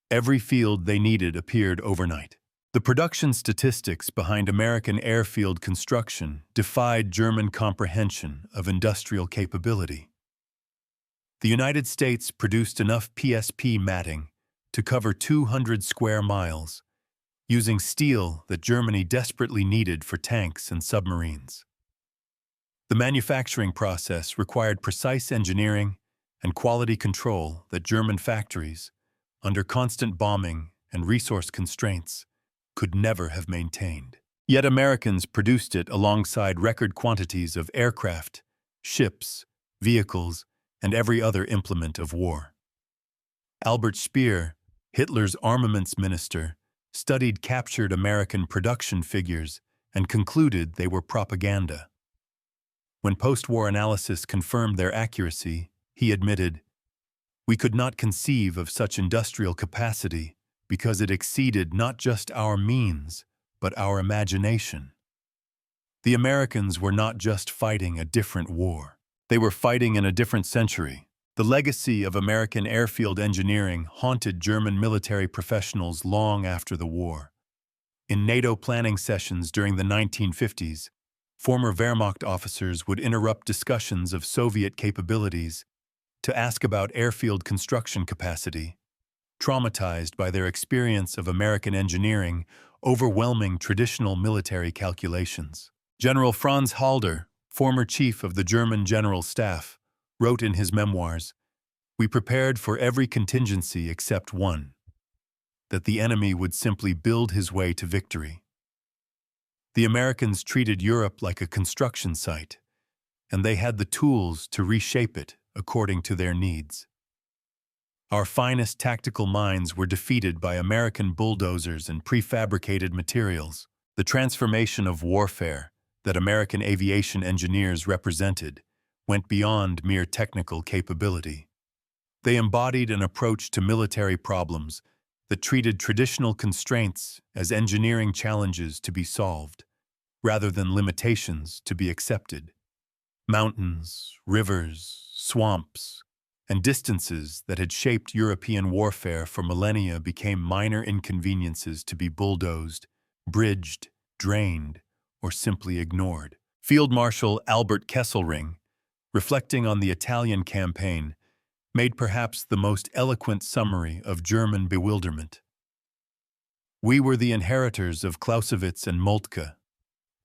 Every field they needed appeared overnight. The production statistics behind American airfield construction defied German comprehension of industrial capability. The United States produced enough PSP matting to cover 200 square miles, using steel that Germany desperately needed for tanks and submarines. The manufacturing process required precise engineering and quality control that German factories, under constant bombing and resource constraints, could never have maintained. Yet Americans produced it alongside record quantities of aircraft, ships, vehicles, and every other implement of war. Albert Speer, Hitler's armaments minister, studied captured American production figures and concluded they were propaganda. When post-war analysis confirmed their accuracy, he admitted, "We could not conceive of such industrial capacity because it exceeded not just our means, but our imagination." The Americans were not just fighting a different war. They were fighting in a different century. The legacy of American airfield engineering haunted German military professionals long after the war. In NATO planning sessions during the 1950s, former Wehrmacht officers would interrupt discussions of Soviet capabilities to ask about airfield construction capacity, traumatized by their experience of American engineering overwhelming traditional military calculations. General Franz Halder, former chief of the German General Staff, wrote in his memoirs, "We prepared for every contingency except one, that the enemy would simply build his way to victory." The Americans treated Europe like a construction site, and they had the tools to reshape it according to their needs. Our finest tactical minds were defeated by American bulldozers and prefabricated materials. The transformation of warfare that American aviation engineers represented went beyond mere technical capability. They embodied an approach to military problems that treated traditional constraints as engineering challenges to be solved, rather than limitations to be accepted. Mountains, rivers, swamps, and distances that had shaped European warfare for millennia became minor inconveniences to be bulldozed, bridged, drained, or simply ignored. Field Marshal Albert Kesselring, reflecting on the Italian campaign, made perhaps the most eloquent summary of German bewilderment. "We were the inheritors of Clausewitz and Moltke,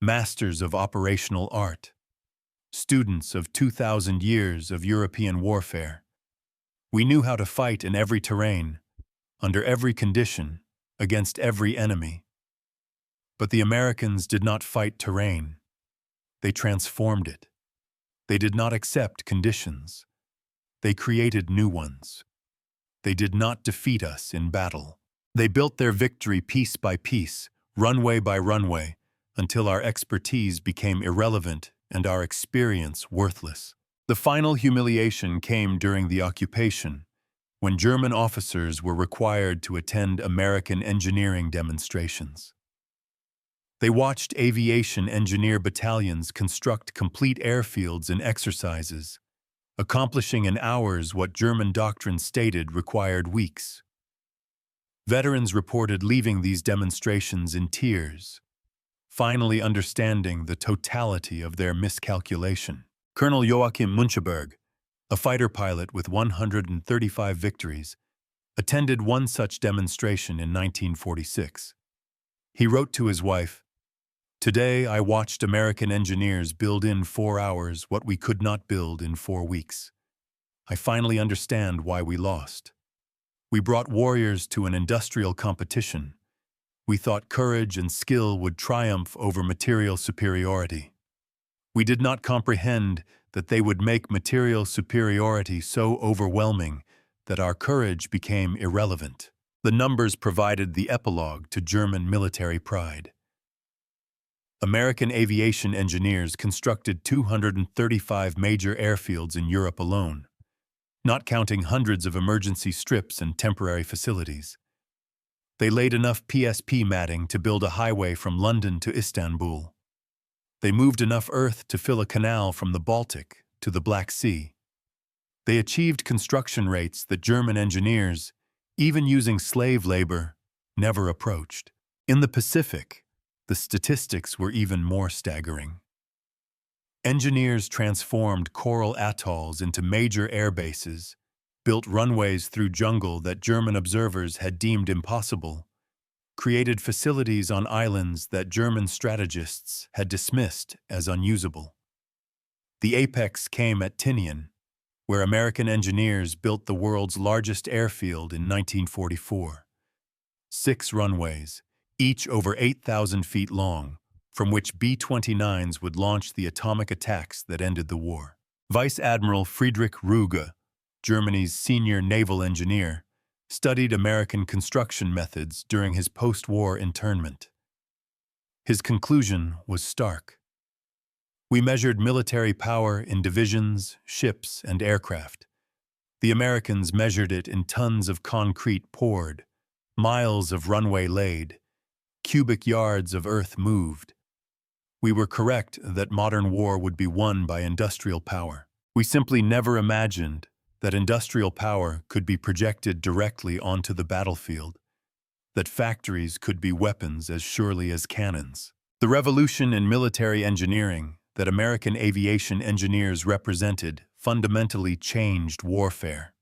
masters of operational art, students of 2,000 years of European warfare. We knew how to fight in every terrain, under every condition, against every enemy. But the Americans did not fight terrain. They transformed it. They did not accept conditions. They created new ones. They did not defeat us in battle. They built their victory piece by piece, runway by runway, until our expertise became irrelevant and our experience worthless. The final humiliation came during the occupation, when German officers were required to attend American engineering demonstrations. They watched aviation engineer battalions construct complete airfields and exercises, accomplishing in hours what German doctrine stated required weeks. Veterans reported leaving these demonstrations in tears, finally understanding the totality of their miscalculation. Colonel Joachim Muncheberg, a fighter pilot with 135 victories, attended one such demonstration in 1946. He wrote to his wife, "Today I watched American engineers build in 4 hours what we could not build in 4 weeks. I finally understand why we lost. We brought warriors to an industrial competition. We thought courage and skill would triumph over material superiority. We did not comprehend that they would make material superiority so overwhelming that our courage became irrelevant." The numbers provided the epilogue to German military pride. American aviation engineers constructed 235 major airfields in Europe alone, not counting hundreds of emergency strips and temporary facilities. They laid enough PSP matting to build a highway from London to Istanbul. They moved enough earth to fill a canal from the Baltic to the Black Sea. They achieved construction rates that German engineers, even using slave labor, never approached. In the Pacific, the statistics were even more staggering. Engineers transformed coral atolls into major airbases, built runways through jungle that German observers had deemed impossible, created facilities on islands that German strategists had dismissed as unusable. The apex came at Tinian, where American engineers built the world's largest airfield in 1944. 6 runways, each over 8,000 feet long, from which B-29s would launch the atomic attacks that ended the war. Vice Admiral Friedrich Ruge, Germany's senior naval engineer, studied American construction methods during his post-war internment. His conclusion was stark. "We measured military power in divisions, ships, and aircraft. The Americans measured it in tons of concrete poured, miles of runway laid, cubic yards of earth moved. We were correct that modern war would be won by industrial power. We simply never imagined that industrial power could be projected directly onto the battlefield, that factories could be weapons as surely as cannons." The revolution in military engineering that American aviation engineers represented fundamentally changed warfare.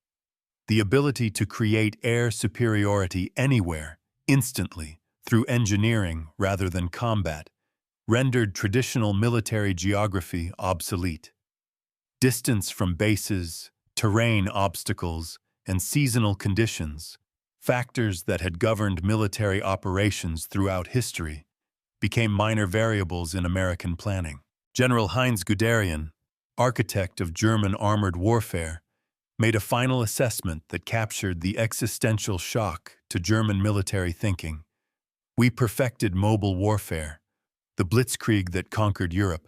The ability to create air superiority anywhere, instantly, through engineering rather than combat, rendered traditional military geography obsolete. Distance from bases, terrain obstacles, and seasonal conditions, factors that had governed military operations throughout history, became minor variables in American planning. General Heinz Guderian, architect of German armored warfare, made a final assessment that captured the existential shock to German military thinking. "We perfected mobile warfare. the blitzkrieg that conquered Europe,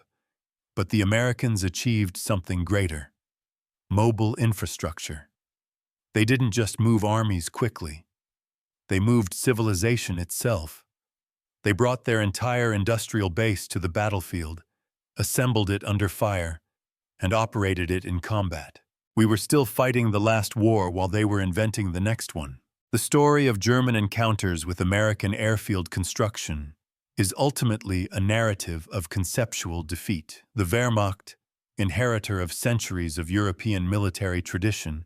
but the Americans achieved something greater: mobile infrastructure. They didn't just move armies quickly. They moved civilization itself. They brought their entire industrial base to the battlefield, assembled it under fire, and operated it in combat. We were still fighting the last war while they were inventing the next one. The story of German encounters with American airfield construction is ultimately a narrative of conceptual defeat. The Wehrmacht, inheritor of centuries of European military tradition,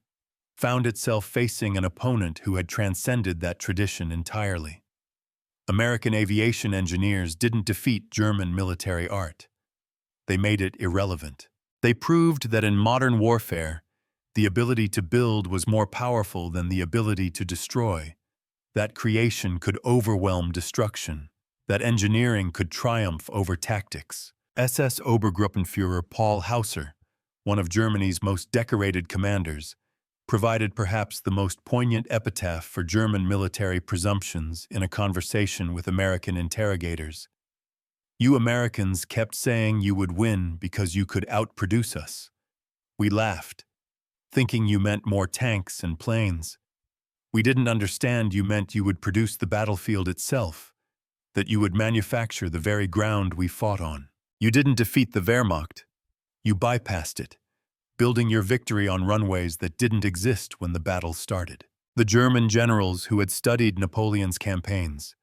found itself facing an opponent who had transcended that tradition entirely. American aviation engineers didn't defeat German military art. They made it irrelevant. They proved that in modern warfare, the ability to build was more powerful than the ability to destroy, that creation could overwhelm destruction, that engineering could triumph over tactics. SS Obergruppenführer Paul Hauser, one of Germany's most decorated commanders, provided perhaps the most poignant epitaph for German military presumptions in a conversation with American interrogators. "You Americans kept saying you would win because you could outproduce us. We laughed, thinking you meant more tanks and planes. We didn't understand you meant you would produce the battlefield itself, that you would manufacture the very ground we fought on. You didn't defeat the Wehrmacht. You bypassed it, building your victory on runways that didn't exist when the battle started." The German generals who had studied Napoleon's campaigns,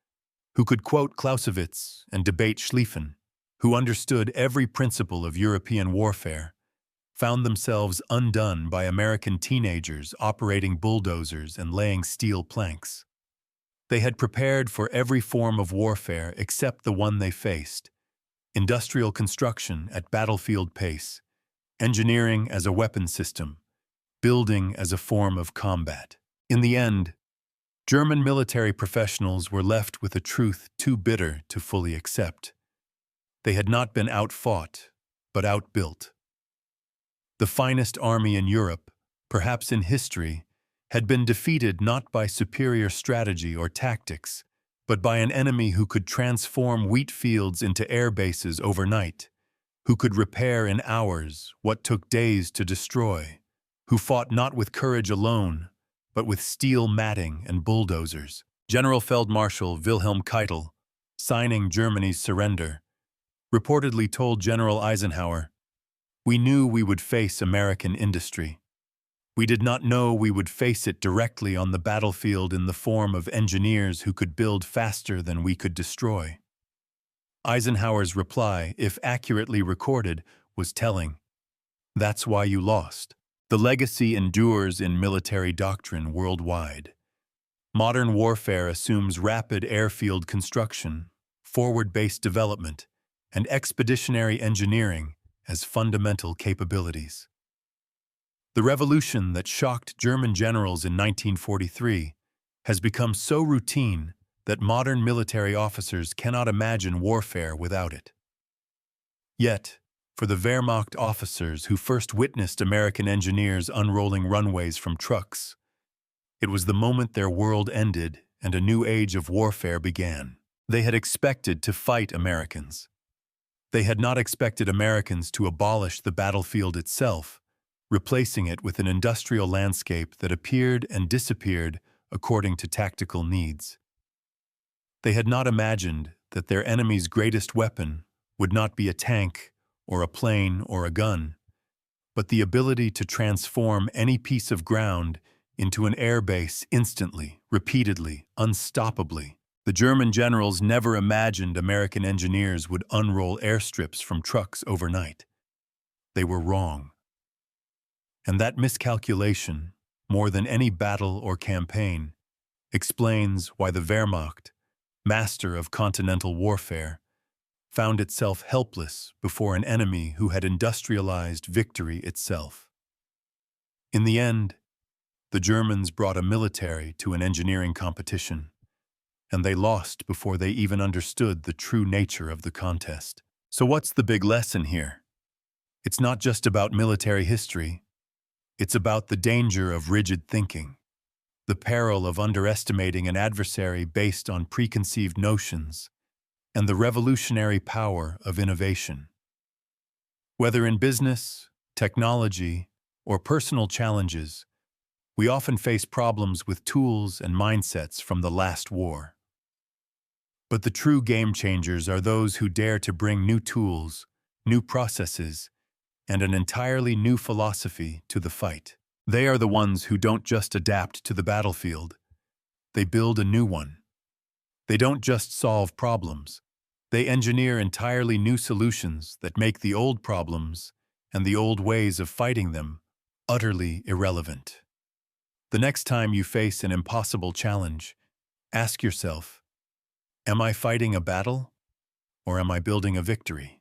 who could quote Clausewitz and debate Schlieffen, who understood every principle of European warfare, found themselves undone by American teenagers operating bulldozers and laying steel planks. They had prepared for every form of warfare except the one they faced: industrial construction at battlefield pace, engineering as a weapon system, building as a form of combat. In the end, German military professionals were left with a truth too bitter to fully accept. They had not been outfought, but outbuilt. The finest army in Europe, perhaps in history, had been defeated not by superior strategy or tactics, but by an enemy who could transform wheat fields into airbases overnight, who could repair in hours what took days to destroy, who fought not with courage alone, but with steel matting and bulldozers. General Feldmarschall Wilhelm Keitel, signing Germany's surrender, reportedly told General Eisenhower, "We knew we would face American industry. We did not know we would face it directly on the battlefield in the form of engineers who could build faster than we could destroy." Eisenhower's reply, if accurately recorded, was telling. That's why you lost. The legacy endures in military doctrine worldwide. Modern warfare assumes rapid airfield construction, forward-based development, and expeditionary engineering as fundamental capabilities. The revolution that shocked German generals in 1943 has become so routine that modern military officers cannot imagine warfare without it. Yet, for the Wehrmacht officers who first witnessed American engineers unrolling runways from trucks, it was the moment their world ended and a new age of warfare began. They had expected to fight Americans. They had not expected Americans to abolish the battlefield itself, replacing it with an industrial landscape that appeared and disappeared according to tactical needs. They had not imagined that their enemy's greatest weapon would not be a tank or a plane or a gun, but the ability to transform any piece of ground into an airbase instantly, repeatedly, unstoppably. The German generals never imagined American engineers would unroll airstrips from trucks overnight. They were wrong. And that miscalculation, more than any battle or campaign, explains why the Wehrmacht, master of continental warfare, found itself helpless before an enemy who had industrialized victory itself. In the end, the Germans brought a military to an engineering competition, and they lost before they even understood the true nature of the contest. So what's the big lesson here? It's not just about military history. It's about the danger of rigid thinking, the peril of underestimating an adversary based on preconceived notions, and the revolutionary power of innovation. Whether in business, technology, or personal challenges, we often face problems with tools and mindsets from the last war. But the true game changers are those who dare to bring new tools, new processes, and an entirely new philosophy to the fight. They are the ones who don't just adapt to the battlefield, they build a new one. They don't just solve problems, they engineer entirely new solutions that make the old problems and the old ways of fighting them utterly irrelevant. The next time you face an impossible challenge, ask yourself, am I fighting a battle or am I building a victory?